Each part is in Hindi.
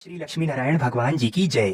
श्री लक्ष्मी नारायण भगवान जी की जय।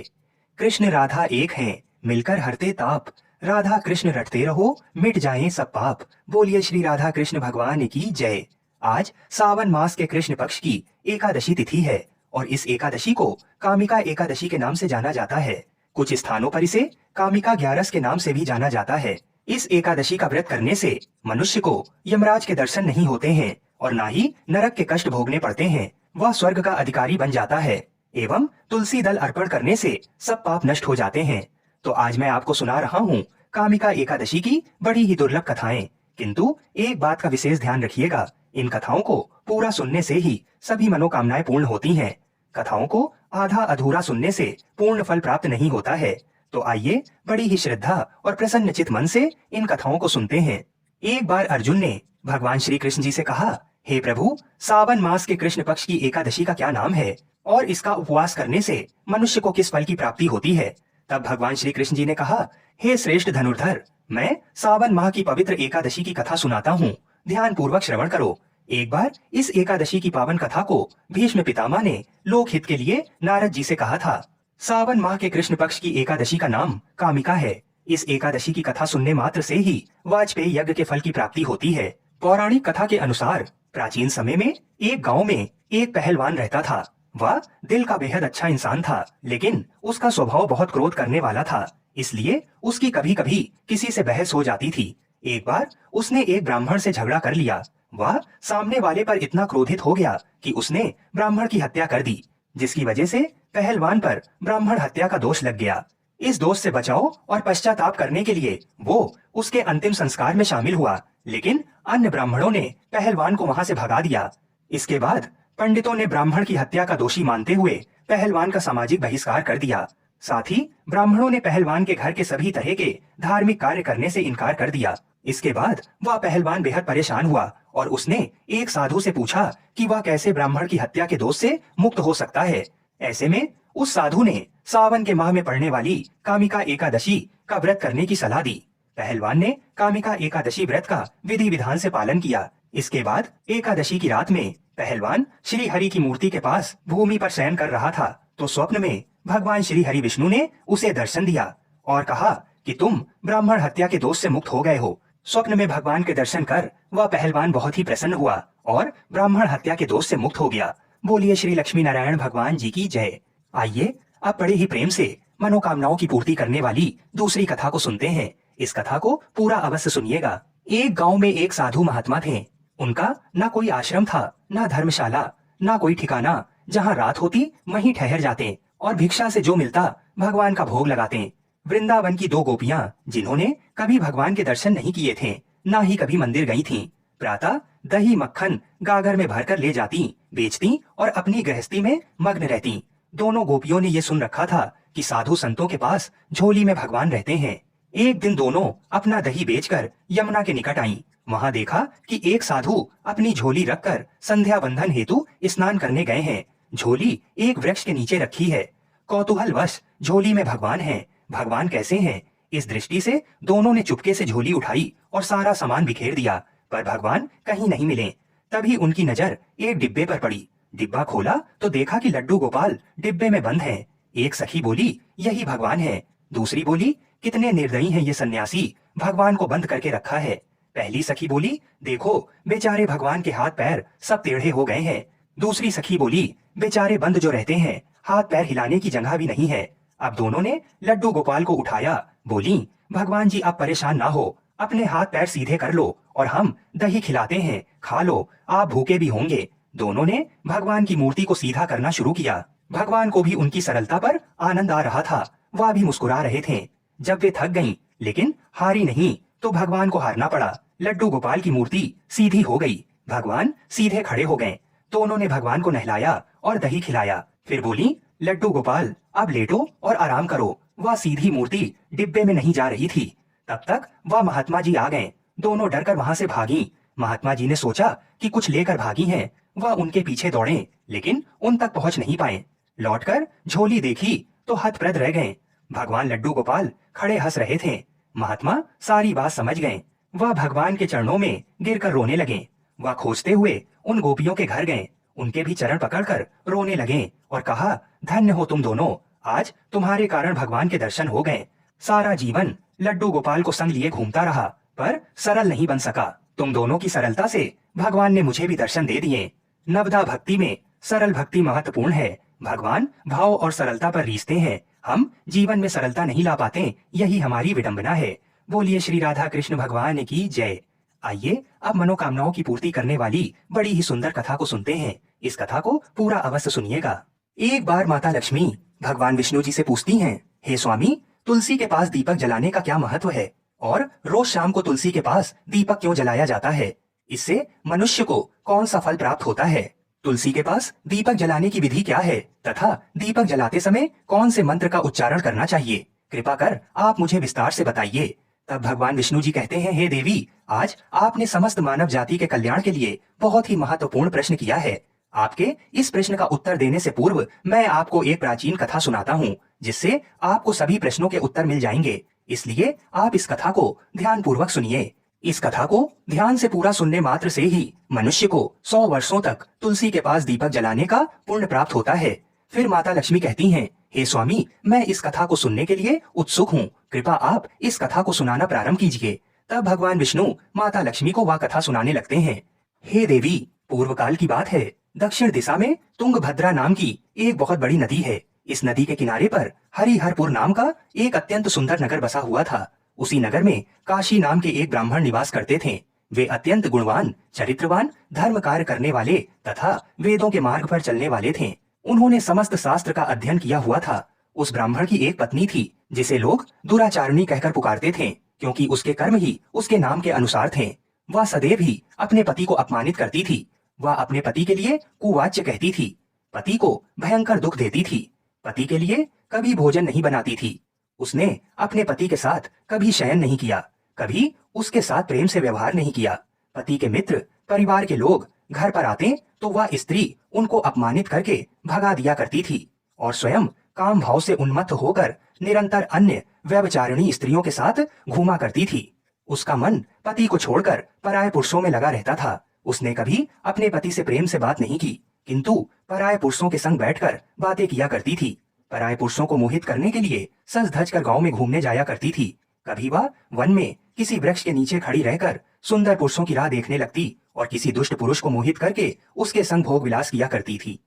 कृष्ण राधा एक हैं, मिलकर हरते ताप। राधा कृष्ण रटते रहो, मिट जाएं सब पाप। बोलिए श्री राधा कृष्ण भगवान की जय। आज सावन मास के कृष्ण पक्ष की एकादशी तिथि है और इस एकादशी को कामिका एकादशी के नाम से जाना जाता है। कुछ स्थानों पर इसे कामिका ग्यारस के नाम से भी जाना जाता है। इस एकादशी का व्रत करने से मनुष्य को यमराज के दर्शन नहीं होते हैं और ना ही नरक के कष्ट भोगने पड़ते हैं। वह स्वर्ग का अधिकारी बन जाता है एवं तुलसी दल अर्पण करने से सब पाप नष्ट हो जाते हैं। तो आज मैं आपको सुना रहा हूँ कामिका एकादशी की बड़ी ही दुर्लभ कथाएं। किंतु एक बात का विशेष ध्यान रखिएगा, इन कथाओं को पूरा सुनने से ही सभी मनोकामनाएं पूर्ण होती हैं। कथाओं को आधा अधूरा सुनने से पूर्ण फल प्राप्त नहीं होता है। तो आइए बड़ी ही श्रद्धा और प्रसन्न चित मन से इन कथाओं को सुनते हैं। एक बार अर्जुन ने भगवान श्री कृष्ण जी से कहा, हे प्रभु, सावन मास के कृष्ण पक्ष की एकादशी का क्या नाम है और इसका उपवास करने से मनुष्य को किस फल की प्राप्ति होती है। तब भगवान श्री कृष्ण जी ने कहा, हे श्रेष्ठ धनुर्धर, मैं सावन माह की पवित्र एकादशी की कथा सुनाता हूँ, ध्यान पूर्वक श्रवण करो। एक बार इस एकादशी की पावन कथा को भीष्म पितामह ने लोक हित के लिए नारद जी से कहा था। सावन माह के कृष्ण पक्ष की एकादशी का नाम कामिका है। इस एकादशी की कथा सुनने मात्र से ही वाजपेयी यज्ञ के फल की प्राप्ति होती है। पौराणिक कथा के अनुसार प्राचीन समय में एक गांव में एक पहलवान रहता था। वह दिल का बेहद अच्छा इंसान था, लेकिन उसका स्वभाव बहुत क्रोध करने वाला था, इसलिए उसकी कभी कभी किसी से बहस हो जाती थी। एक बार उसने एक ब्राह्मण से झगड़ा कर लिया। वह सामने वाले पर इतना क्रोधित हो गया कि उसने ब्राह्मण की हत्या कर दी, जिसकी वजह से पहलवान पर ब्राह्मण हत्या का दोष लग गया। इस दोष से बचाव और पश्चाताप करने के लिए वो उसके अंतिम संस्कार में शामिल हुआ, लेकिन अन्य ब्राह्मणों ने पहलवान को वहां से भगा दिया। इसके बाद पंडितों ने ब्राह्मण की हत्या का दोषी मानते हुए पहलवान का सामाजिक बहिष्कार कर दिया। साथ ही ब्राह्मणों ने पहलवान के घर के सभी तरह के धार्मिक कार्य करने से इनकार कर दिया। इसके बाद वह पहलवान बेहद परेशान हुआ और उसने एक साधु से पूछा कि वह कैसे ब्राह्मण की हत्या के दोष से मुक्त हो सकता है। ऐसे में उस साधु ने सावन के माह में पड़ने वाली कामिका एकादशी का व्रत करने की सलाह दी। पहलवान ने कामिका एकादशी व्रत का विधि विधान से पालन किया। इसके बाद एकादशी की रात में पहलवान श्री हरि की मूर्ति के पास भूमि पर शयन कर रहा था, तो स्वप्न में भगवान श्री हरि विष्णु ने उसे दर्शन दिया और कहा कि तुम ब्राह्मण हत्या के दोष से मुक्त हो गए हो। स्वप्न में भगवान के दर्शन कर वह पहलवान बहुत ही प्रसन्न हुआ और ब्राह्मण हत्या के दोष से मुक्त हो गया। बोलिए श्री लक्ष्मी नारायण भगवान जी की जय। आइए अब बड़े ही प्रेम से मनोकामनाओं की पूर्ति करने वाली दूसरी कथा को सुनते हैं। इस कथा को पूरा अवश्य सुनिएगा। एक गांव में एक साधु महात्मा थे। उनका ना कोई आश्रम था, ना धर्मशाला, ना कोई ठिकाना। जहाँ रात होती वहीं ठहर जाते और भिक्षा से जो मिलता भगवान का भोग लगाते। वृंदावन की दो गोपियां, जिन्होंने कभी भगवान के दर्शन नहीं किए थे, ना ही कभी मंदिर गई थीं, प्रातः दही मक्खन गागर में भरकर ले जाती, बेचती और अपनी गृहस्थी में मग्न रहती। दोनों गोपियों ने ये सुन रखा था कि साधु संतों के पास झोली में भगवान रहते हैं। एक दिन दोनों अपना दही बेचकर यमुना के निकट आईं। वहां देखा कि एक साधु अपनी झोली रखकर संध्या बंधन हेतु स्नान करने गए हैं। झोली एक वृक्ष के नीचे रखी है। कौतूहलवश झोली में भगवान हैं। भगवान कैसे हैं, इस दृष्टि से दोनों ने चुपके से झोली उठाई और सारा सामान बिखेर दिया, पर भगवान कहीं नहीं मिले। तभी उनकी नजर एक डिब्बे पर पड़ी। डिब्बा खोला तो देखा कि लड्डू गोपाल डिब्बे में बंद हैं। एक सखी बोली, यही भगवान है। दूसरी बोली, कितने निर्दयी हैं ये सन्यासी, भगवान को बंद करके रखा है। पहली सखी बोली, देखो बेचारे भगवान के हाथ पैर सब टेढ़े हो गए हैं। दूसरी सखी बोली, बेचारे बंद जो रहते हैं, हाथ पैर हिलाने की जगह भी नहीं है। अब दोनों ने लड्डू गोपाल को उठाया। बोली, भगवान जी आप परेशान ना हो, अपने हाथ पैर सीधे कर लो और हम दही खिलाते हैं, खा लो, आप भूखे भी होंगे। दोनों ने भगवान की मूर्ति को सीधा करना शुरू किया। भगवान को भी उनकी सरलता पर आनंद आ रहा था। वह भी मुस्कुरा रहे थे। जब वे थक गईं, लेकिन हारी नहीं, तो भगवान को हारना पड़ा। लड्डू गोपाल की मूर्ति सीधी हो गई। भगवान सीधे खड़े हो गए। दोनों ने भगवान को नहलाया और दही खिलाया। फिर बोली, लड्डू गोपाल अब लेटो और आराम करो। वह सीधी मूर्ति डिब्बे में नहीं जा रही थी। तब तक वह महात्मा जी आ गए। दोनों डरकर वहां से भागी। महात्मा जी ने सोचा कि कुछ लेकर भागी हैं। वह उनके पीछे दौड़े, लेकिन उन तक पहुंच नहीं पाए। लौटकर झोली देखी तो हतप्रभ रह गए। भगवान लड्डू गोपाल खड़े हंस रहे थे। महात्मा सारी बात समझ गए। वह भगवान के चरणों में गिरकर रोने लगे। वह खोजते हुए उन गोपियों के घर गए। उनके भी चरण पकड़कर रोने लगे और कहा, धन्य हो तुम दोनों, आज तुम्हारे कारण भगवान के दर्शन हो गए। सारा जीवन लड्डू गोपाल को संग लिए घूमता रहा, पर सरल नहीं बन सका। तुम दोनों की सरलता से भगवान ने मुझे भी दर्शन दे दिए। नवदा भक्ति में सरल भक्ति महत्वपूर्ण है। भगवान भाव और सरलता पर रीझते हैं। हम जीवन में सरलता नहीं ला पाते, यही हमारी विडंबना है। बोलिए श्री राधा कृष्ण भगवान की जय। आइए अब मनोकामनाओं की पूर्ति करने वाली बड़ी ही सुंदर कथा को सुनते हैं। इस कथा को पूरा अवश्य सुनिएगा। एक बार माता लक्ष्मी भगवान विष्णु जी से पूछती हैं, हे स्वामी, तुलसी के पास दीपक जलाने का क्या महत्व है और रोज शाम को तुलसी के पास दीपक क्यों जलाया जाता है? इससे मनुष्य को कौन सा फल प्राप्त होता है? तुलसी के पास दीपक जलाने की विधि क्या है तथा दीपक जलाते समय कौन से मंत्र का उच्चारण करना चाहिए? कृपा कर आप मुझे विस्तार से बताइए। तब भगवान विष्णु जी कहते हैं, हे देवी, आज आपने समस्त मानव जाति के कल्याण के लिए बहुत ही महत्वपूर्ण प्रश्न किया है। आपके इस प्रश्न का उत्तर देने से पूर्व मैं आपको एक प्राचीन कथा सुनाता हूँ, जिससे आपको सभी प्रश्नों के उत्तर मिल जाएंगे। इसलिए आप इस कथा को ध्यान पूर्वक सुनिए। इस कथा को ध्यान से पूरा सुनने मात्र से ही मनुष्य को 100 वर्षों तक तुलसी के पास दीपक जलाने का पुण्य प्राप्त होता है। फिर माता लक्ष्मी कहती हैं, हे स्वामी, मैं इस कथा को सुनने के लिए उत्सुक हूँ। कृपा आप इस कथा को सुनाना प्रारंभ कीजिए। तब भगवान विष्णु माता लक्ष्मी को वह कथा सुनाने लगते हैं। हे देवी, पूर्व काल की बात है। दक्षिण दिशा में तुंगभद्रा नाम की एक बहुत बड़ी नदी है। इस नदी के किनारे पर हरिहरपुर नाम का एक अत्यंत सुंदर नगर बसा हुआ था। उसी नगर में काशी नाम के एक ब्राह्मण निवास करते थे। वे अत्यंत गुणवान, चरित्रवान, धर्म कार्य करने वाले तथा वेदों के मार्ग पर चलने वाले थे। उन्होंने समस्त शास्त्र का अध्ययन किया हुआ था। उस ब्राह्मण की एक पत्नी थी, जिसे लोग दुराचारिणी कहकर पुकारते थे, क्योंकि उसके कर्म ही उसके नाम के अनुसार थे। वह सदैव ही अपने पति को अपमानित करती थी। वह अपने पति के लिए कुवाच्य कहती थी, पति को भयंकर दुख देती थी, पति के लिए कभी भोजन नहीं बनाती थी। उसने अपने पति के साथ कभी शयन नहीं किया, कभी उसके साथ प्रेम से व्यवहार नहीं किया। पति के मित्र, परिवार के लोग घर पर आते तो वह स्त्री उनको अपमानित करके भगा दिया करती थी और स्वयं काम भाव से उन्मत्त होकर निरंतर अन्य व्यभिचारिणी स्त्रियों के साथ घूमा करती थी। उसका मन पति को छोड़कर पराये पुरुषों में लगा रहता था। उसने कभी अपने पति से प्रेम से बात नहीं की, किंतु पराये पुरुषों के संग बैठकर बातें किया करती थी। पराये पुरुषों को मोहित करने के लिए सज धज कर गाँव में घूमने जाया करती थी। कभी वह वन में किसी वृक्ष के नीचे खड़ी रहकर सुंदर पुरुषों की राह देखने लगती और किसी दुष्ट पुरुष को मोहित करके उसके संग भोग विलास किया करती थी।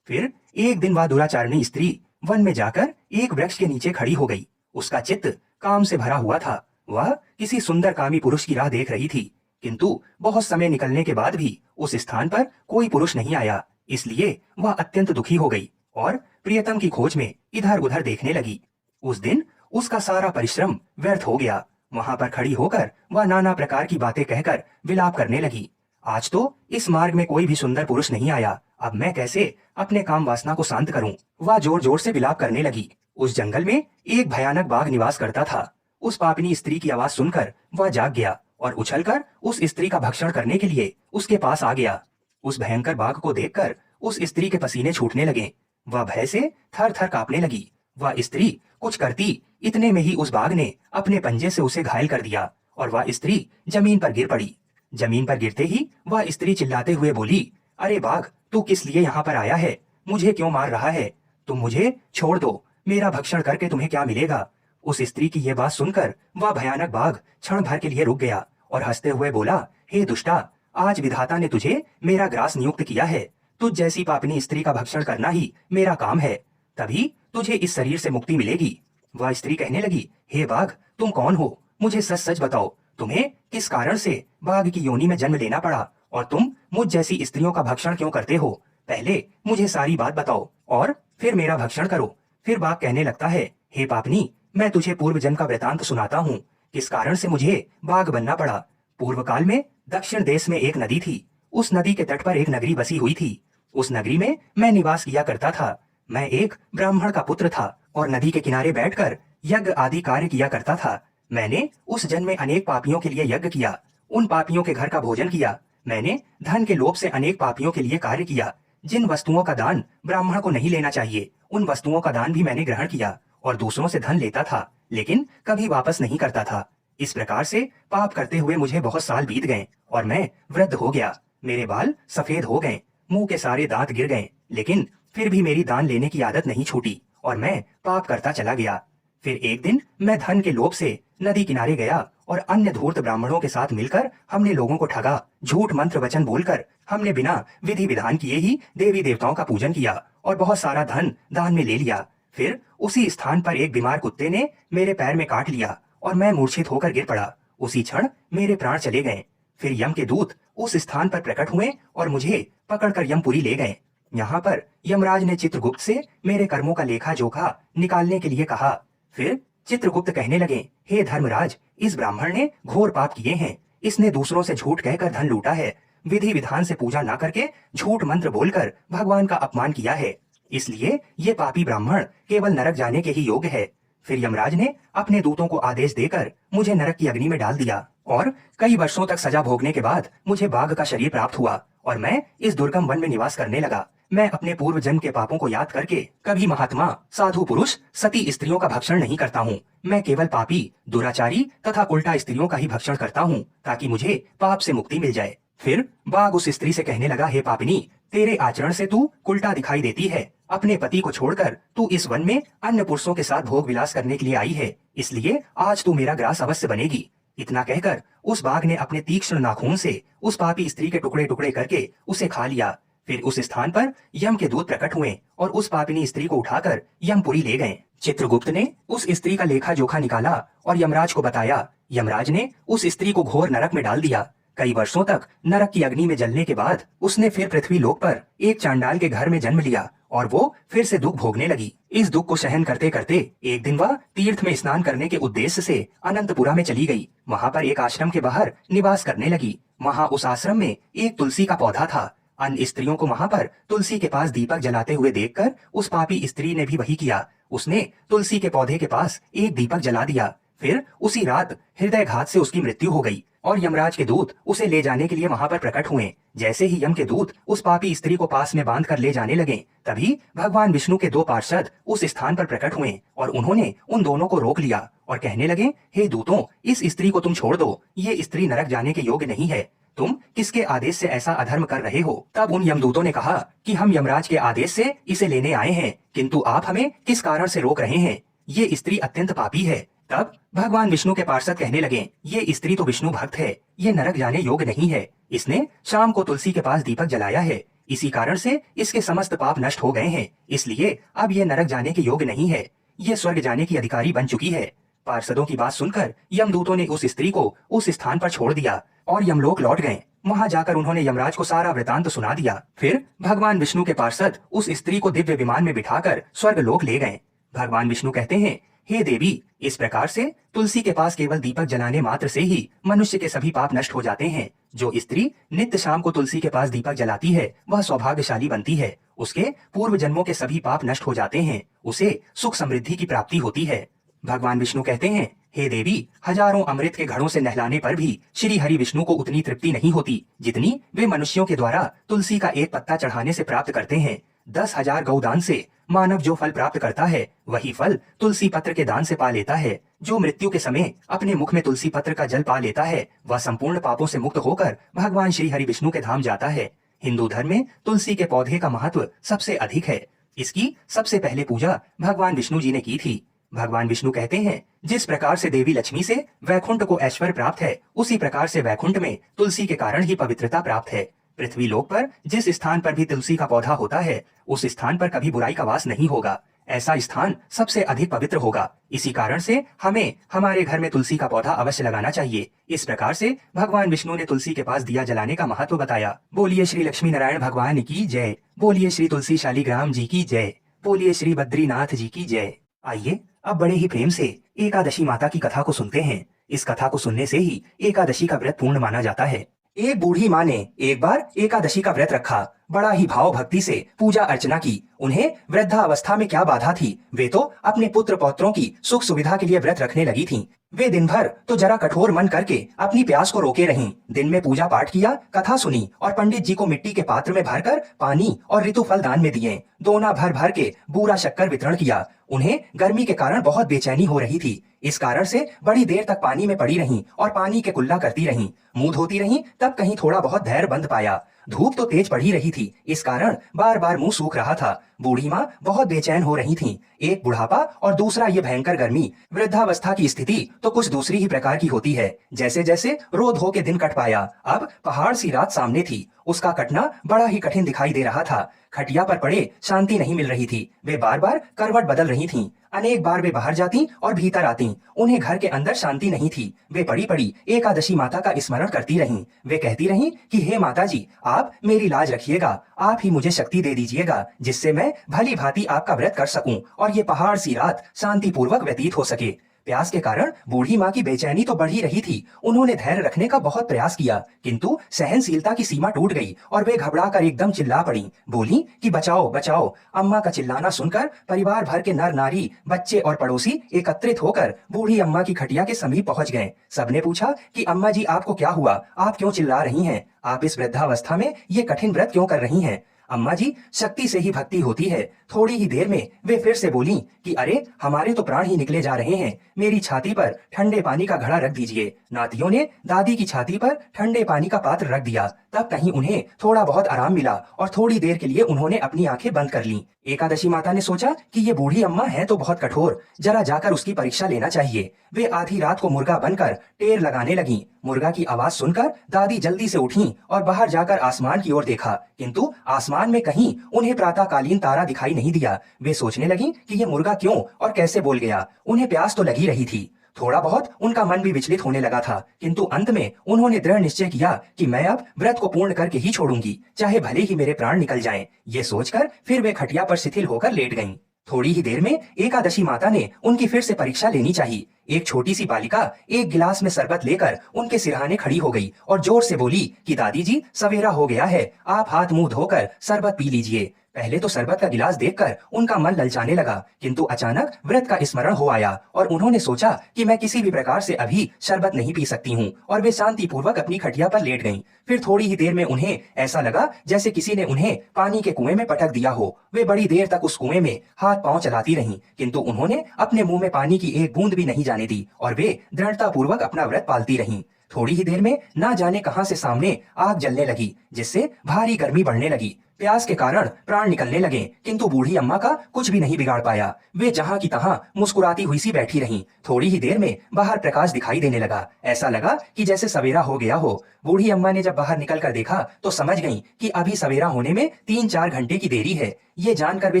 फिर एक दिन वह दुराचारिणी स्त्री वन में जाकर एक वृक्ष के नीचे खड़ी हो गई। उसका चित्त काम से भरा हुआ था। वह किसी सुंदर कामी पुरुष की राह देख रही थी, किंतु बहुत समय निकलने के बाद भी उस स्थान पर कोई पुरुष नहीं आया। इसलिए वह अत्यंत दुखी हो गई और प्रियतम की खोज में इधर उधर देखने लगी। उस दिन उसका सारा परिश्रम व्यर्थ हो गया। वहां पर खड़ी होकर वह नाना प्रकार की बातें कहकर विलाप करने लगी। आज तो इस मार्ग में कोई भी सुंदर पुरुष नहीं आया, अब मैं कैसे अपने काम वासना को शांत करूं? वह जोर जोर से विलाप करने लगी। उस जंगल में एक भयानक बाघ निवास करता था। उस पापिनी स्त्री की आवाज सुनकर वह जाग गया और उछलकर उस स्त्री का भक्षण करने के लिए उसके पास आ गया। उस भयंकर बाघ को देखकर उस स्त्री के पसीने छूटने लगे। वह भय से थर थर कांपने लगी। वह स्त्री कुछ करती, इतने में ही उस बाघ ने अपने पंजे से उसे घायल कर दिया और वह स्त्री जमीन पर गिर पड़ी। जमीन पर गिरते ही वह स्त्री चिल्लाते हुए बोली, अरे बाघ, तू किस लिए यहाँ पर आया है? मुझे क्यों मार रहा है? तुम मुझे छोड़ दो, मेरा भक्षण करके तुम्हें क्या मिलेगा? उस स्त्री की यह बात सुनकर वह भयानक बाघ क्षण भर के लिए रुक गया और हंसते हुए बोला, हे दुष्टा, आज विधाता ने तुझे मेरा ग्रास नियुक्त किया है। तुझ जैसी पापिनी स्त्री का भक्षण करना ही मेरा काम है, तभी तुझे इस शरीर से मुक्ति मिलेगी। वह स्त्री कहने लगी, हे बाघ, तुम कौन हो? मुझे सच सच बताओ, तुम्हें किस कारण से बाघ की योनि में जन्म लेना पड़ा और तुम मुझ जैसी स्त्रियों का भक्षण क्यों करते हो? पहले मुझे सारी बात बताओ और फिर मेरा भक्षण करो। फिर बाघ कहने लगता है, हे पापनी, मैं तुझे पूर्व जन्म का वृतांत सुनाता हूँ, किस कारण से मुझे बाघ बनना पड़ा। पूर्व काल में दक्षिण देश में एक नदी थी। उस नदी के तट पर एक नगरी बसी हुई थी। उस नगरी में मैं निवास किया करता था। मैं एक ब्राह्मण का पुत्र था और नदी के किनारे बैठकर यज्ञ आदि कार्य किया करता था। मैंने उस जन्म में अनेक पापियों के लिए यज्ञ किया, उन पापियों के घर का भोजन किया। मैंने धन के लोभ से अनेक पापियों के लिए कार्य किया। जिन वस्तुओं का दान ब्राह्मण को नहीं लेना चाहिए, उन वस्तुओं का दान भी मैंने ग्रहण किया और दूसरों से धन लेता था, लेकिन कभी वापस नहीं करता था। इस प्रकार से पाप करते हुए मुझे बहुत साल बीत गए और मैं वृद्ध हो गया। मेरे बाल सफेद हो गए, मुंह के सारे दांत गिर गए, लेकिन फिर भी मेरी दान लेने की आदत नहीं छूटी और मैं पाप करता चला गया। फिर एक दिन मैं धन के लोभ से नदी किनारे गया और अन्य धूर्त ब्राह्मणों के साथ मिलकर हमने लोगों को ठगा। झूठ मंत्र वचन बोलकर हमने बिना विधि विधान किए ही देवी देवताओं का पूजन किया और बहुत सारा धन दान में ले लिया। फिर उसी स्थान पर एक बीमार कुत्ते ने मेरे पैर में काट लिया और मैं मूर्छित होकर गिर पड़ा। उसी क्षण मेरे प्राण चले गए। फिर यम के दूत उस स्थान पर प्रकट हुए और मुझे पकड़कर यमपुरी ले गए। यहाँ पर यमराज ने चित्रगुप्त से मेरे कर्मों का लेखा जोखा निकालने के लिए कहा। फिर चित्रगुप्त कहने लगे, हे धर्मराज, इस ब्राह्मण ने घोर पाप किए हैं। इसने दूसरों से झूठ कहकर धन लूटा है, विधि विधान से पूजा न करके झूठ मंत्र बोलकर भगवान का अपमान किया है। इसलिए ये पापी ब्राह्मण केवल नरक जाने के ही योग्य है। फिर यमराज ने अपने दूतों को आदेश देकर मुझे नरक की अग्नि में डाल दिया और कई वर्षों तक सजा भोगने के बाद मुझे बाघ का शरीर प्राप्त हुआ और मैं इस दुर्गम वन में निवास करने लगा। मैं अपने पूर्व जन्म के पापों को याद करके कभी महात्मा, साधु पुरुष, सती स्त्रियों का भक्षण नहीं करता हूँ। मैं केवल पापी, दुराचारी तथा उल्टा स्त्रियों का ही भक्षण करता हूँ ताकि मुझे पाप से मुक्ति मिल जाए। फिर बाघ उस स्त्री से कहने लगा, हे पापिनी, तेरे आचरण से तू उल्टा दिखाई देती है। अपने पति को छोड़कर तू इस वन में अन्य पुरुषों के साथ भोग विलास करने के लिए आई है, इसलिए आज तू मेरा ग्रास अवश्य बनेगी। इतना कहकर उस बाघ ने अपने तीक्ष्ण नाखून से उस पापी स्त्री के टुकड़े टुकड़े करके उसे खा लिया। फिर उस स्थान पर यम के दूत प्रकट हुए और उस पापिनी स्त्री को उठाकर यमपुरी ले गए। चित्रगुप्त ने उस स्त्री का लेखा जोखा निकाला और यमराज को बताया। यमराज ने उस स्त्री को घोर नरक में डाल दिया। कई वर्षों तक नरक की अग्नि में जलने के बाद उसने फिर पृथ्वी लोक पर एक चांडाल के घर में जन्म लिया और वो फिर से दुख भोगने लगी। इस दुख को सहन करते करते एक दिन वह तीर्थ में स्नान करने के उद्देश्य से अनंतपुरा में चली गई। वहाँ पर एक आश्रम के बाहर निवास करने लगी। वहाँ उस आश्रम में एक तुलसी का पौधा था। अन्य स्त्रियों को वहाँ पर तुलसी के पास दीपक जलाते हुए देखकर उस पापी स्त्री ने भी वही किया। उसने तुलसी के पौधे के पास एक दीपक जला दिया। फिर उसी रात हृदयघात से उसकी मृत्यु हो गई और यमराज के दूत उसे ले जाने के लिए वहाँ पर प्रकट हुए। जैसे ही यम के दूत उस पापी स्त्री को पास में बांध कर ले जाने लगे, तभी भगवान विष्णु के दो पार्षद उस स्थान पर प्रकट हुए और उन्होंने उन दोनों को रोक लिया और कहने लगे, हे दूतों, इस स्त्री को तुम छोड़ दो। ये स्त्री नरक जाने के योग्य नहीं है। तुम किसके आदेश से ऐसा अधर्म कर रहे हो? तब उन यमदूतों ने कहा कि हम यमराज के आदेश से इसे लेने आए हैं, किंतु आप हमें किस कारण से रोक रहे हैं? ये स्त्री अत्यंत पापी है। तब भगवान विष्णु के पार्षद कहने लगे, ये स्त्री तो विष्णु भक्त है, ये नरक जाने योग्य नहीं है। इसने शाम को तुलसी के पास दीपक जलाया है, इसी कारण से इसके समस्त पाप नष्ट हो गए हैं, इसलिए अब ये नरक जाने के योग्य नहीं है। ये स्वर्ग जाने की अधिकारी बन चुकी है। पार्षदों की बात सुनकर यमदूतों ने उस स्त्री को उस स्थान पर छोड़ दिया और यमलोक लौट गए। वहां जाकर उन्होंने यमराज को सारा वृतांत सुना दिया। फिर भगवान विष्णु के पार्षद उस स्त्री को दिव्य विमान में बिठाकर स्वर्ग लोक ले गए। भगवान विष्णु कहते हैं, हे देवी, इस प्रकार से तुलसी के पास केवल दीपक जलाने मात्र से ही मनुष्य के सभी पाप नष्ट हो जाते हैं। जो स्त्री नित्य शाम को तुलसी के पास दीपक जलाती है, वह सौभाग्यशाली बनती है। उसके पूर्व जन्मों के सभी पाप नष्ट हो जाते हैं। उसे सुख समृद्धि की प्राप्ति होती है। भगवान विष्णु कहते हैं, हे देवी, हजारों अमृत के घड़ों से नहलाने पर भी श्री हरि विष्णु को उतनी तृप्ति नहीं होती जितनी वे मनुष्यों के द्वारा तुलसी का एक पत्ता चढ़ाने से प्राप्त करते हैं। 10,000 गौदान से मानव जो फल प्राप्त करता है, वही फल तुलसी पत्र के दान से पा लेता है। जो मृत्यु के समय अपने मुख में तुलसी पत्र का जल पा लेता है, वह संपूर्ण पापों से मुक्त होकर भगवान श्री हरि विष्णु के धाम जाता है। हिंदू धर्म में तुलसी के पौधे का महत्व सबसे अधिक है। इसकी सबसे पहले पूजा भगवान विष्णु जी ने की थी। भगवान विष्णु कहते हैं, जिस प्रकार से देवी लक्ष्मी से वैकुंठ को ऐश्वर्य प्राप्त है, उसी प्रकार से वैकुंठ में तुलसी के कारण ही पवित्रता प्राप्त है। पृथ्वी लोक पर जिस स्थान पर भी तुलसी का पौधा होता है, उस स्थान पर कभी बुराई का वास नहीं होगा। ऐसा स्थान सबसे अधिक पवित्र होगा। इसी कारण से हमें हमारे घर में तुलसी का पौधा अवश्य लगाना चाहिए। इस प्रकार से भगवान विष्णु ने तुलसी के पास दिया जलाने का महत्व बताया। बोलिए श्री लक्ष्मी नारायण भगवान की जय। बोलिए श्री तुलसी शालिग्राम जी की जय। बोलिए श्री बद्रीनाथ जी की जय। आइए अब बड़े ही प्रेम से एकादशी माता की कथा को सुनते हैं। इस कथा को सुनने से ही एकादशी का व्रत पूर्ण माना जाता है। एक बूढ़ी माँ ने एक बार एकादशी का व्रत रखा। बड़ा ही भाव भक्ति से पूजा अर्चना की। उन्हें वृद्धावस्था में क्या बाधा थी, वे तो अपने पुत्र पौत्रों की सुख सुविधा के लिए व्रत रखने लगी थीं। वे दिन भर तो जरा कठोर मन करके अपनी प्यास को रोके रहीं। दिन में पूजा पाठ किया, कथा सुनी और पंडित जी को मिट्टी के पात्र में भरकर पानी और ऋतु फल दान में दिए। दोना भर भर के बूरा शक्कर वितरण किया। उन्हें गर्मी के कारण बहुत बेचैनी हो रही थी। इस कारण से बड़ी देर तक पानी में पड़ी रहीं और पानी के कुल्ला करती रहीं। मुंह धोती रहीं, तब कहीं थोड़ा बहुत धैर्य बंद पाया। धूप तो तेज पड़ ही रही थी, इस कारण बार बार मुंह सूख रहा था। बूढ़ी माँ बहुत बेचैन हो रही थीं। एक बुढ़ापा और दूसरा ये भयंकर गर्मी। वृद्धावस्था की स्थिति तो कुछ दूसरी ही प्रकार की होती है। जैसे जैसे रो धो के दिन कट पाया, अब पहाड़ सी रात सामने थी। उसका कटना बड़ा ही कठिन दिखाई दे रहा था। खटिया पर पड़े शांति नहीं मिल रही थी। वे बार बार करवट बदल रही थीं। अनेक बार वे बाहर जाती और भीतर आती। उन्हें घर के अंदर शांति नहीं थी। वे पड़ी पड़ी एकादशी माता का स्मरण करती रहीं। वे कहती रहीं कि हे माता जी, आप मेरी लाज रखिएगा, आप ही मुझे शक्ति दे दीजिएगा, जिससे मैं भली भांति आपका व्रत कर सकूं और ये पहाड़ सी रात शांतिपूर्वक व्यतीत हो सके। प्यास के कारण बूढ़ी माँ की बेचैनी तो बढ़ ही रही थी। उन्होंने धैर्य रखने का बहुत प्रयास किया, किंतु सहनशीलता की सीमा टूट गई और वे घबराकर एकदम चिल्ला पड़ी। बोली कि बचाओ बचाओ। अम्मा का चिल्लाना सुनकर परिवार भर के नर नारी, बच्चे और पड़ोसी एकत्रित होकर बूढ़ी अम्मा की खटिया के समीप पहुंच गए। सबने पूछा कि अम्मा जी, आपको क्या हुआ? आप क्यों चिल्ला रही हैं? आप इस वृद्धावस्था में ये कठिन व्रत क्यों कर रही हैं? अम्मा जी, शक्ति से ही भक्ति होती है। थोड़ी ही देर में वे फिर से बोली कि अरे, हमारे तो प्राण ही निकले जा रहे हैं। मेरी छाती पर ठंडे पानी का घड़ा रख दीजिए। नातियों ने दादी की छाती पर ठंडे पानी का पात्र रख दिया। तब कहीं उन्हें थोड़ा बहुत आराम मिला और थोड़ी देर के लिए उन्होंने अपनी आंखें बंद कर लीं। एकादशी माता ने सोचा कि ये बूढ़ी अम्मा है तो बहुत कठोर, जरा जाकर उसकी परीक्षा लेना चाहिए। वे आधी रात को मुर्गा बनकर टेर लगाने लगी। मुर्गा की आवाज सुनकर दादी जल्दी से उठी और बाहर जाकर आसमान की ओर देखा, किंतु आसमान में कहीं उन्हें प्रातःकालीन तारा दिखाई नहीं दिया। वे सोचने लगी कि ये मुर्गा क्यों और कैसे बोल गया। उन्हें प्यास तो लगी रही थी। थोड़ा बहुत उनका मन भी विचलित होने लगा था, किंतु अंत में उन्होंने दृढ़ निश्चय किया कि मैं अब व्रत को पूर्ण करके ही छोड़ूंगी, चाहे भले ही मेरे प्राण निकल जाएं। ये सोचकर फिर वे खटिया पर शिथिल होकर लेट गईं। थोड़ी ही देर में एकादशी माता ने उनकी फिर से परीक्षा लेनी चाहिए। एक छोटी सी बालिका एक गिलास में शरबत लेकर उनके सिरहाने खड़ी हो गई और जोर से बोली कि दादी जी, सवेरा हो गया है, आप हाथ मुंह धोकर शरबत पी लीजिए। पहले तो शरबत का गिलास देखकर उनका मन ललचाने लगा, किंतु अचानक व्रत का स्मरण हो आया और उन्होंने सोचा कि मैं किसी भी प्रकार से अभी शरबत नहीं पी सकती हूँ, और वे शांति पूर्वक अपनी खटिया पर लेट गईं। फिर थोड़ी ही देर में उन्हें ऐसा लगा जैसे किसी ने उन्हें पानी के कुएं में पटक दिया हो। वे बड़ी देर तक उस कुएं में हाथ पांव चलाती रहीं, किंतु उन्होंने अपने मुंह में पानी की एक बूंद भी नहीं जाने दी और वे दृढ़ता पूर्वक अपना व्रत पालती रहीं। थोड़ी ही देर में ना जाने कहां से सामने आग जलने लगी, जिससे भारी गर्मी बढ़ने लगी। प्यास के कारण प्राण निकलने लगे, किंतु बूढ़ी अम्मा का कुछ भी नहीं बिगाड़ पाया। वे जहां की तहां मुस्कुराती हुई सी बैठी रहीं। थोड़ी ही देर में बाहर प्रकाश दिखाई देने लगा। ऐसा लगा कि जैसे सवेरा हो गया हो। बूढ़ी अम्मा ने जब बाहर निकल कर देखा तो समझ गईं कि अभी सवेरा होने में 3-4 घंटे की देरी है। ये जानकर वे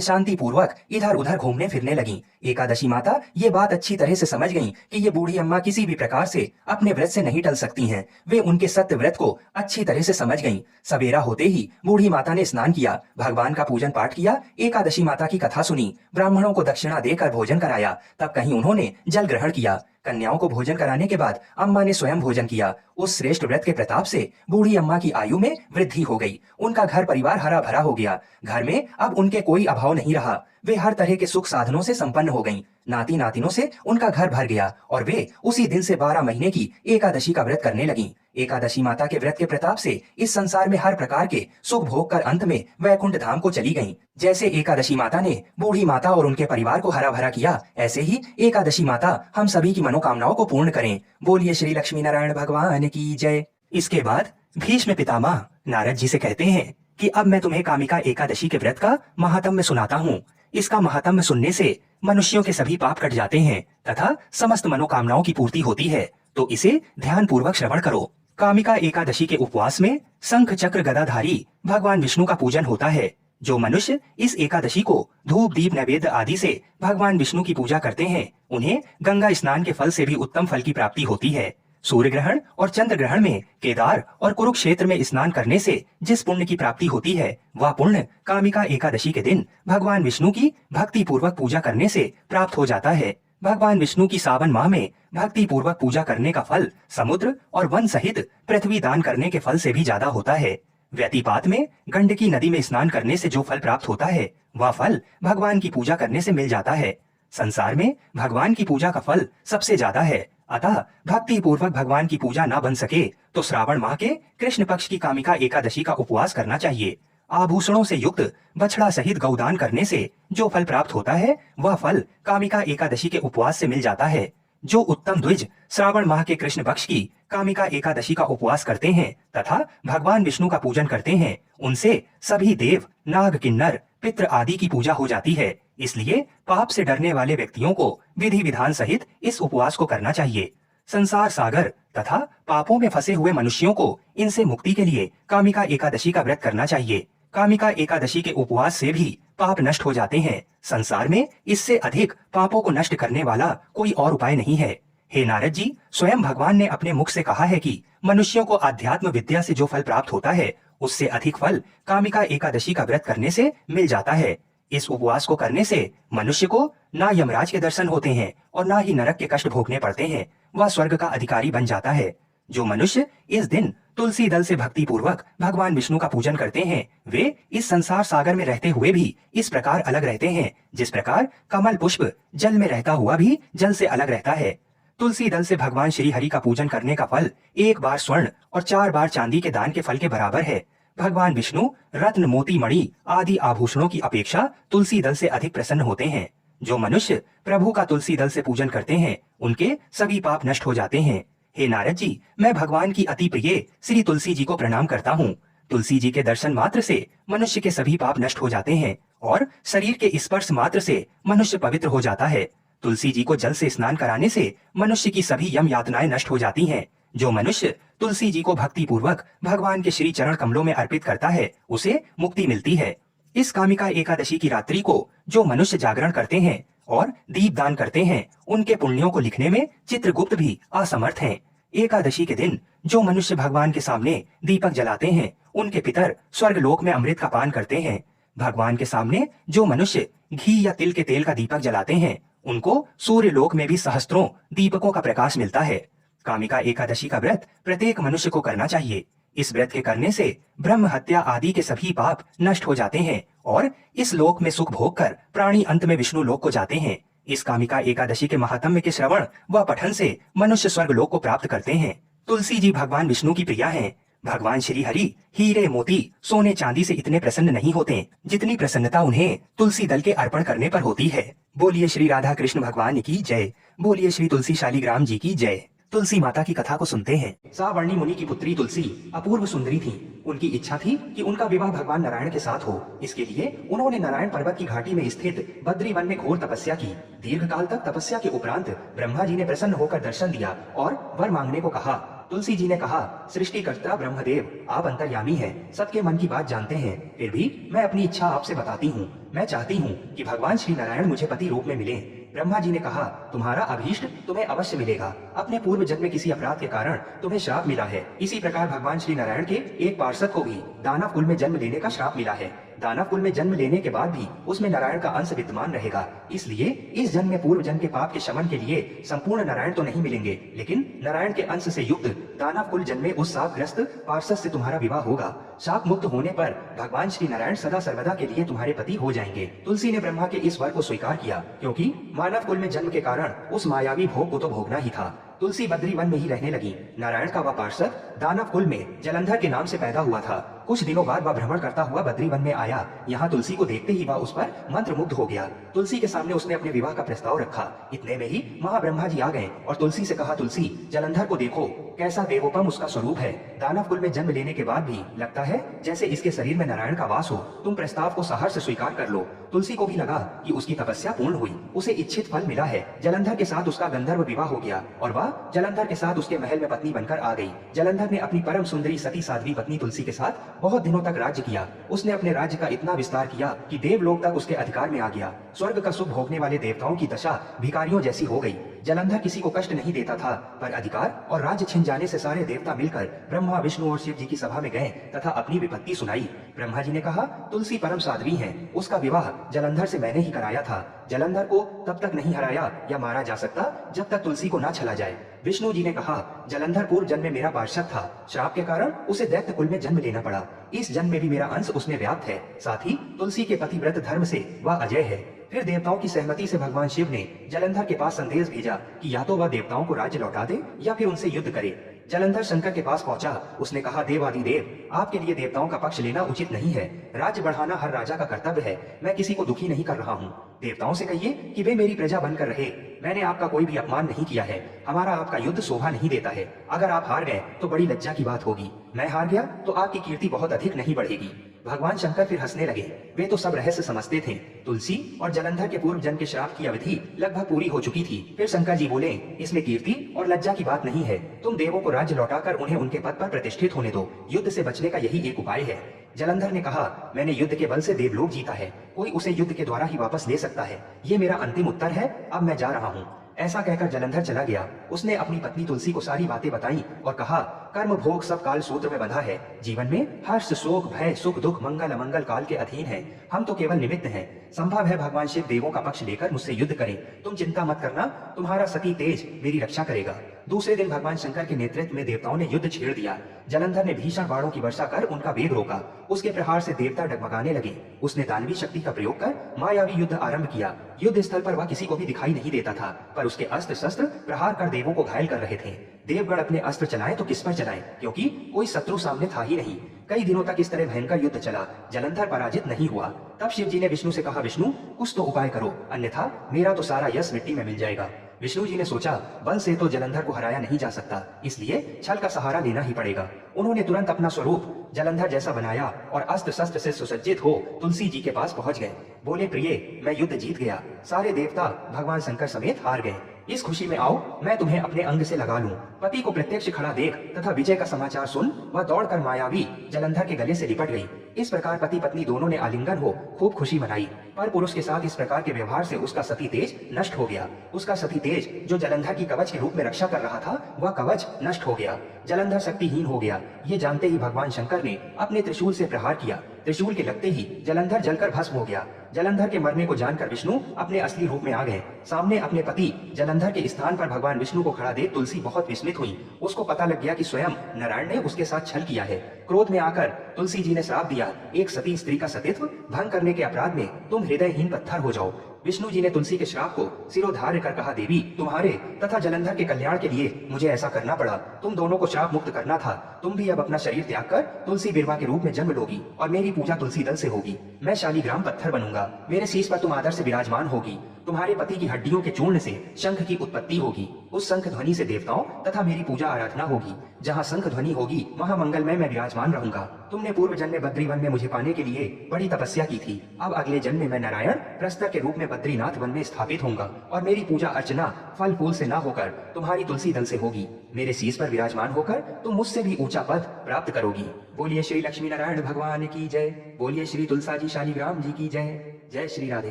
शांति पूर्वक इधर उधर घूमने फिरने लगीं। एकादशी माता ये बात अच्छी तरह से समझ गईं कि ये बूढ़ी अम्मा किसी भी प्रकार से अपने व्रत से नहीं टल सकती हैं। वे उनके सत्य व्रत को अच्छी तरह से समझ गईं। सवेरा होते ही बूढ़ी माता ने स्नान किया, भगवान का पूजन पाठ किया, एकादशी माता की कथा सुनी, ब्राह्मणों को दक्षिणा देकर भोजन कराया। तब कहीं उन्होंने जल ग्रहण किया। कन्याओं को भोजन कराने के बाद अम्मा ने स्वयं भोजन किया। उस श्रेष्ठ व्रत के प्रताप से बूढ़ी अम्मा की आयु में वृद्धि हो गई। उनका घर परिवार हरा भरा हो गया। घर में अब उनके कोई अभाव नहीं रहा। वे हर तरह के सुख साधनों से संपन्न हो गईं। नाती नातिनों से उनका घर भर गया और वे उसी दिन से 12 महीने की एकादशी का व्रत करने लगीं। एकादशी माता के व्रत के प्रताप से इस संसार में हर प्रकार के सुख भोग कर अंत में वैकुंठ धाम को चली गईं। जैसे एकादशी माता ने बूढ़ी माता और उनके परिवार को हरा भरा किया, ऐसे ही एकादशी माता हम सभी की मनोकामनाओं को पूर्ण करें। बोलिए श्री लक्ष्मी नारायण भगवान की जय। इसके बाद भीष्म पितामह नारद जी से कहते हैं कि अब मैं तुम्हें कामिका एकादशी के व्रत का महात्म्य सुनाता हूँ। इसका महात्म्य सुनने से मनुष्यों के सभी पाप कट जाते हैं तथा समस्त मनोकामनाओं की पूर्ति होती है, तो इसे ध्यान पूर्वक श्रवण करो। कामिका एकादशी के उपवास में शंख चक्र गदाधारी भगवान विष्णु का पूजन होता है। जो मनुष्य इस एकादशी को धूप दीप नैवेद्य आदि से भगवान विष्णु की पूजा करते हैं, उन्हें गंगा स्नान के फल से भी उत्तम फल की प्राप्ति होती है। सूर्य ग्रहण और चंद्र ग्रहण में केदार और कुरुक्षेत्र में स्नान करने से जिस पुण्य की प्राप्ति होती है, वह पुण्य कामिका एकादशी के दिन भगवान विष्णु की भक्ति पूर्वक पूजा करने से प्राप्त हो जाता है। भगवान विष्णु की सावन माह में भक्ति पूर्वक पूजा करने का फल समुद्र और वन सहित पृथ्वी दान करने के फल से भी ज्यादा होता है। व्यतिपात में गंडकी नदी में स्नान करने से जो फल प्राप्त होता है, वह फल भगवान की पूजा करने से मिल जाता है। संसार में भगवान की पूजा का फल सबसे ज्यादा है। अतः भक्ति पूर्वक भगवान की पूजा न बन सके तो श्रावण माह के कृष्ण पक्ष की कामिका एकादशी का उपवास करना चाहिए। आभूषणों से युक्त बछड़ा सहित गौदान करने से जो फल प्राप्त होता है, वह फल कामिका एकादशी के उपवास से मिल जाता है। जो उत्तम द्विज श्रावण माह के कृष्ण पक्ष की कामिका एकादशी का उपवास करते हैं तथा भगवान विष्णु का पूजन करते हैं, उनसे सभी देव, नाग, किन्नर, पितृ आदि की पूजा हो जाती है। इसलिए पाप से डरने वाले व्यक्तियों को विधि विधान सहित इस उपवास को करना चाहिए। संसार सागर तथा पापों में फंसे हुए मनुष्यों को इनसे मुक्ति के लिए कामिका एकादशी का व्रत करना चाहिए। कामिका एकादशी के उपवास से भी पाप नष्ट हो जाते हैं। संसार में इससे अधिक पापों को नष्ट करने वाला कोई और उपाय नहीं है। हे नारद जी, स्वयं भगवान ने अपने मुख से कहा है कि मनुष्यों को आध्यात्म विद्या से जो फल प्राप्त होता है उससे अधिक फल कामिका एकादशी का व्रत करने से मिल जाता है। इस उपवास को करने से मनुष्य को ना यमराज के दर्शन होते हैं और ना ही नरक के कष्ट भोगने पड़ते हैं। वह स्वर्ग का अधिकारी बन जाता है। जो मनुष्य इस दिन तुलसी दल से भक्ति पूर्वक भगवान विष्णु का पूजन करते हैं वे इस संसार सागर में रहते हुए भी इस प्रकार अलग रहते हैं जिस प्रकार कमल पुष्प जल में रहता हुआ भी जल से अलग रहता है। तुलसी दल से भगवान श्री हरि का पूजन करने का फल 1 बार स्वर्ण और 4 बार चांदी के दान के फल के बराबर है। भगवान विष्णु रत्न मोती मणि आदि आभूषणों की अपेक्षा तुलसी दल से अधिक प्रसन्न होते हैं। जो मनुष्य प्रभु का तुलसी दल से पूजन करते हैं उनके सभी पाप नष्ट हो जाते हैं। हे नारद जी, मैं भगवान की अति प्रिय श्री तुलसी जी को प्रणाम करता हूँ। तुलसी जी के दर्शन मात्र से मनुष्य के सभी पाप नष्ट हो जाते हैं और शरीर के स्पर्श मात्र से मनुष्य पवित्र हो जाता है। तुलसी जी को जल से स्नान कराने से मनुष्य की सभी यम यातनाएं नष्ट हो जाती हैं। जो मनुष्य तुलसी जी को भक्ति पूर्वक भगवान के श्री चरण कमलों में अर्पित करता है उसे मुक्ति मिलती है। इस कामिका एकादशी की रात्रि को जो मनुष्य जागरण करते हैं और दीप दान करते हैं उनके पुण्यों को लिखने में चित्रगुप्त भी असमर्थ हैं। एकादशी के दिन जो मनुष्य भगवान के सामने दीपक जलाते हैं उनके पितर स्वर्ग लोक में अमृत का पान करते हैं। भगवान के सामने जो मनुष्य घी या तिल के तेल का दीपक जलाते हैं उनको सूर्य लोक में भी सहस्त्रों दीपकों का प्रकाश मिलता है। कामिका एकादशी का व्रत प्रत्येक मनुष्य को करना चाहिए। इस व्रत के करने से ब्रह्म हत्या आदि के सभी पाप नष्ट हो जाते हैं और इस लोक में सुख भोग कर प्राणी अंत में विष्णु लोक को जाते हैं। इस कामिका एकादशी के महात्म्य के श्रवण व पठन से मनुष्य स्वर्ग लोक को प्राप्त करते हैं। तुलसी जी भगवान विष्णु की प्रिया हैं। भगवान श्री हरि हीरे मोती सोने चांदी से इतने प्रसन्न नहीं होते जितनी प्रसन्नता उन्हें तुलसी दल के अर्पण करने पर होती है। बोलिए श्री राधा कृष्ण भगवान की जय। बोलिए श्री तुलसी शालिग्राम जी की जय। तुलसी माता की कथा को सुनते हैं। सावर्णी मुनि की पुत्री तुलसी अपूर्व सुंदरी थी। उनकी इच्छा थी कि उनका विवाह भगवान नारायण के साथ हो। इसके लिए उन्होंने नारायण पर्वत की घाटी में स्थित बद्री वन में घोर तपस्या की। दीर्घ काल तक तपस्या के उपरांत ब्रह्मा जी ने प्रसन्न होकर दर्शन दिया और वर मांगने को कहा। तुलसी जी ने कहा, सृष्टिकर्ता ब्रह्मदेव, आप अंतर्यामी हैं, सबके मन की बात जानते हैं। फिर भी मैं अपनी इच्छा आपसे बताती हूँ। मैं चाहती हूँ कि भगवान श्री नारायण मुझे पति रूप में मिले। ब्रह्मा जी ने कहा, तुम्हारा अभीष्ट तुम्हें अवश्य मिलेगा। अपने पूर्व जन्म में किसी अपराध के कारण तुम्हें श्राप मिला है। इसी प्रकार भगवान श्री नारायण के एक पार्षद को भी दानव कुल में जन्म लेने का श्राप मिला है। दानव कुल में जन्म लेने के बाद भी उसमें नारायण का अंश विद्यमान रहेगा। इसलिए इस जन्म में पूर्व जन्म के पाप के शमन के लिए संपूर्ण नारायण तो नहीं मिलेंगे, लेकिन नारायण के अंश से युक्त दानव कुल जन्म में उस शापग्रस्त पार्षद से तुम्हारा विवाह होगा। शाप मुक्त होने पर भगवान श्री नारायण सदा सर्वदा के लिए तुम्हारे पति हो जाएंगे। तुलसी ने ब्रह्मा के इस वर को स्वीकार किया, क्योंकि मानव कुल में जन्म के कारण उस मायावी भोग को तो भोगना ही था। तुलसी बद्री वन में ही रहने लगी। नारायण का वह पार्षद दानव कुल में जलंधर के नाम से पैदा हुआ था। कुछ दिनों बाद वह भ्रमण करता हुआ बद्री वन में आया। यहाँ तुलसी को देखते ही वह उस पर मंत्रमुग्ध हो गया। तुलसी के सामने उसने अपने विवाह का प्रस्ताव रखा। इतने में ही महाब्रह्मा जी आ गए और तुलसी से कहा, तुलसी जलंधर को देखो, कैसा देवोपम उसका स्वरूप है। दानव कुल में जन्म लेने के बाद भी लगता है जैसे इसके शरीर में नारायण का वास हो। तुम प्रस्ताव को सहर्ष स्वीकार कर लो। तुलसी को भी लगा कि उसकी तपस्या पूर्ण हुई, उसे इच्छित फल मिला है। जलंधर के साथ उसका गंधर्व विवाह हो गया और वह जलंधर के साथ उसके महल में पत्नी बनकर आ गई। जलंधर ने अपनी परम सुंदरी सती साध्वी पत्नी तुलसी के साथ बहुत दिनों तक राज्य किया। उसने अपने राज्य का इतना विस्तार किया कि देवलोक तक उसके अधिकार में आ गया। स्वर्ग का सुख भोगने वाले देवताओं की दशा भिखारियों जैसी हो गई। जलंधर किसी को कष्ट नहीं देता था, पर अधिकार और राज्य छिन जाने से सारे देवता मिलकर ब्रह्मा विष्णु और शिव जी की सभा में गए तथा अपनी विपत्ति सुनाई। ब्रह्मा जी ने कहा, तुलसी परम साध्वी है, उसका विवाह जलंधर से मैंने ही कराया था। जलंधर को तब तक नहीं हराया या मारा जा सकता जब तक तुलसी को ना छला जाए। विष्णु जी ने कहा, जलंधर पूर्व जन्म में मेरा पार्षद था। श्राप के कारण उसे दैत्य कुल में जन्म लेना पड़ा। इस जन्म में भी मेरा अंश उसमें व्याप्त है। साथ ही तुलसी के पतिव्रत धर्म से वह अजय है। फिर देवताओं की सहमति से भगवान शिव ने जलंधर के पास संदेश भेजा कि या तो वह देवताओं को राज्य लौटा दे या फिर उनसे युद्ध करे। जलंधर शंकर के पास पहुंचा। उसने कहा, देवादिदेव, आपके लिए देवताओं का पक्ष लेना उचित नहीं है। राज्य बढ़ाना हर राजा का कर्तव्य है। मैं किसी को दुखी नहीं कर रहा हूँ। देवताओं से कहिए कि वे मेरी प्रजा बनकर रहे। मैंने आपका कोई भी अपमान नहीं किया है। हमारा आपका युद्ध शोभा नहीं देता है। अगर आप हार गए तो बड़ी लज्जा की बात होगी। मैं हार गया तो आपकी कीर्ति बहुत अधिक नहीं बढ़ेगी। भगवान शंकर फिर हंसने लगे। वे तो सब रहस्य समझते थे। तुलसी और जलंधर के पूर्व जन्म के श्राप की अवधि लगभग पूरी हो चुकी थी। फिर शंकर जी बोले, इसमें कीर्ति और लज्जा की बात नहीं है। तुम देवों को राज्य लौटाकर उन्हें उनके पद पर प्रतिष्ठित होने दो। युद्ध से बचने का यही एक उपाय है। जलंधर ने कहा, मैंने युद्ध के बल से देवलोक जीता है। कोई उसे युद्ध के द्वारा ही वापस ले सकता है। ये मेरा अंतिम उत्तर है। अब मैं जा रहा हूँ। ऐसा कहकर जलंधर चला गया। उसने अपनी पत्नी तुलसी को सारी बातें बताई और कहा, कर्म भोग सब काल सूत्र में बंधा है। जीवन में हर्ष शोक भय सुख दुख मंगल अमंगल काल के अधीन है। हम तो केवल निमित्त हैं। संभव है भगवान शिव देवों का पक्ष लेकर मुझसे युद्ध करें। तुम चिंता मत करना, तुम्हारा सती तेज मेरी रक्षा करेगा। दूसरे दिन भगवान शंकर के नेतृत्व में देवताओं ने युद्ध छेड़ दिया। जलंधर ने भीषण बाणों की वर्षा कर उनका वेग रोका। उसके प्रहार से देवता डगमगाने लगे। उसने दानवी शक्ति का प्रयोग कर मायावी युद्ध आरंभ किया। युद्ध स्थल पर वह किसी को भी दिखाई नहीं देता था, पर उसके अस्त्र शस्त्र प्रहार कर देवों को घायल कर रहे थे। देवगण अपने अस्त्र चलाएं तो किस पर चलाएं, क्योंकि कोई शत्रु सामने था ही नहीं। कई दिनों तक इस तरह भयंकर युद्ध चला। जलंधर पराजित नहीं हुआ। तब शिव जी ने विष्णु से कहा, विष्णु कुछ तो उपाय करो, अन्यथा मेरा तो सारा यश मिट्टी में मिल जाएगा। विष्णु जी ने सोचा, बल से तो जलंधर को हराया नहीं जा सकता, इसलिए छल का सहारा लेना ही पड़ेगा। उन्होंने तुरंत अपना स्वरूप जलंधर जैसा बनाया और अस्त्र शस्त्र से सुसज्जित हो तुलसी जी के पास पहुंच गए। बोले, प्रिय, मैं युद्ध जीत गया। सारे देवता भगवान शंकर समेत हार गए। इस खुशी में आओ, मैं तुम्हें अपने अंग से लगा लूं। पति को प्रत्यक्ष खड़ा देख तथा विजय का समाचार सुन वह दौड़कर मायावी जलंधर के गले से लिपट गई। इस प्रकार पति पत्नी दोनों ने आलिंगन हो खूब खुशी मनाई। पर पुरुष के साथ इस प्रकार के व्यवहार से उसका सती तेज नष्ट हो गया। उसका सती तेज जो जलंधर की कवच के रूप में रक्षा कर रहा था, वह कवच नष्ट हो गया। जलंधर शक्तिहीन हो गया। ये जानते ही भगवान शंकर ने अपने त्रिशूल से प्रहार किया। त्रिशूल के लगते ही जलंधर जलकर भस्म हो गया। जलंधर के मरने को जानकर विष्णु अपने असली रूप में आ गए। सामने अपने पति जलंधर के स्थान पर भगवान विष्णु को खड़ा देख तुलसी बहुत विस्मित हुई। उसको पता लग गया कि स्वयं नारायण ने उसके साथ छल किया है। क्रोध में आकर तुलसी जी ने श्राप दिया, एक सती स्त्री का सतीत्व भंग करने के अपराध में तुम हृदयहीन पत्थर हो जाओ। विष्णु जी ने तुलसी के श्राप को सिरोधार्य कर कहा, देवी, तुम्हारे तथा जलंधर के कल्याण के लिए मुझे ऐसा करना पड़ा। तुम दोनों को श्राप मुक्त करना था। तुम भी अब अपना शरीर त्याग कर तुलसी बिरवा के रूप में जन्म लोगी और मेरी पूजा तुलसी दल से होगी। मैं शालीग्राम पत्थर बनूंगा। मेरे शीश पर तुम आदर से विराजमान होगी। तुम्हारे पति की हड्डियों के चूर्ण से शंख की उत्पत्ति होगी। उस शंख ध्वनि से देवताओं तथा मेरी पूजा आराधना होगी। जहाँ शंख ध्वनि होगी वहाँ मंगलमय मैं विराजमान रहूंगा। तुमने पूर्व जन्म में बद्रीवन में मुझे पाने के लिए बड़ी तपस्या की थी। अब अगले जन्म में मैं नारायण प्रस्तर के रूप में बद्रीनाथ वन में स्थापित होऊंगा और मेरी पूजा अर्चना फल फूल से न होकर तुम्हारी तुलसी दल से होगी। मेरे शीश पर विराजमान होकर तुम मुझसे भी ऊंचा पद प्राप्त करोगी। बोलिए श्री लक्ष्मी नारायण भगवान की जय। बोलिए श्री तुलसाजी शालीग्राम जी की जय। जय श्री राधे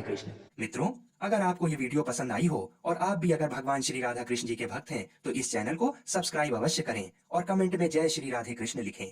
कृष्ण। मित्रों, अगर आपको ये वीडियो पसंद आई हो और आप भी अगर भगवान श्री राधा कृष्ण जी के भक्त हैं तो इस चैनल को सब्सक्राइब अवश्य करें और कमेंट में जय श्री राधे कृष्ण लिखें।